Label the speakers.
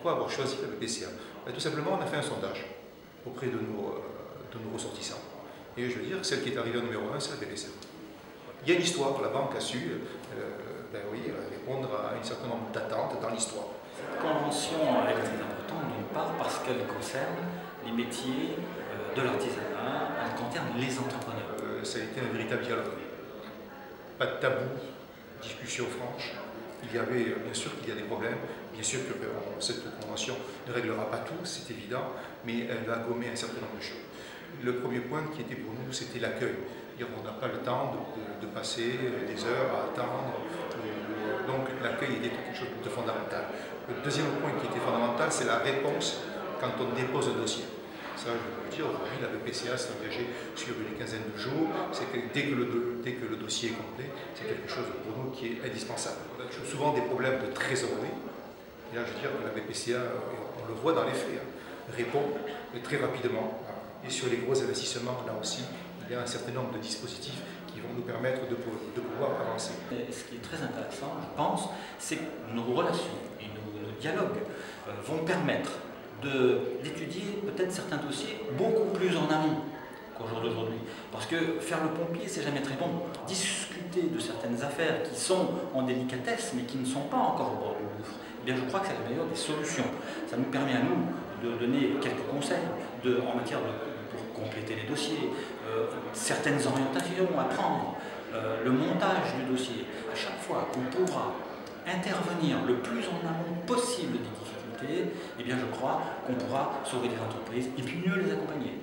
Speaker 1: pourquoi avoir choisi la BPCA? Tout simplement, on a fait un sondage auprès de nos ressortissants. Et je veux dire, celle qui est arrivée au numéro 1, c'est la BPCA. Il y a une histoire, la banque a su répondre à un certain nombre d'attentes dans l'histoire.
Speaker 2: Cette convention elle est très importante, d'une part parce qu'elle concerne les métiers de l'artisanat, elle concerne les entrepreneurs.
Speaker 1: Ça a été un véritable dialogue. Pas de tabou, discussion franche. Il y avait, bien sûr qu'il y a des problèmes, bien sûr que cette convention ne réglera pas tout, c'est évident, mais elle va gommer un certain nombre de choses. Le premier point qui était pour nous, c'était l'accueil. On n'a pas le temps de passer des heures à attendre, donc l'accueil était quelque chose de fondamental. Le deuxième point qui était fondamental, c'est la réponse quand on dépose un dossier. Ça, je veux dire, aujourd'hui, la BPCA s'est engagée sur une quinzaine de jours. C'est que dès que le dossier est complet, c'est quelque chose pour nous qui est indispensable. On a souvent des problèmes de trésorerie. Et là, je veux dire que la BPCA, on le voit dans les faits, répond très rapidement. Et sur les gros investissements, là aussi, il y a un certain nombre de dispositifs qui vont nous permettre de pouvoir avancer.
Speaker 2: Et ce qui est très intéressant, je pense, c'est que nos relations et nos dialogues vont permettre d'étudier peut-être certains dossiers beaucoup plus en amont qu'au jour d'aujourd'hui. Parce que faire le pompier, c'est jamais très bon. Discuter de certaines affaires qui sont en délicatesse, mais qui ne sont pas encore au bord du gouffre, eh bien je crois que c'est la meilleure des solutions. Ça nous permet à nous de donner quelques conseils en matière pour compléter les dossiers, certaines orientations à prendre, le montage du dossier. À chaque fois qu'on pourra intervenir le plus en amont possible des difficultés, eh bien je crois qu'on pourra sauver des entreprises et puis mieux les accompagner.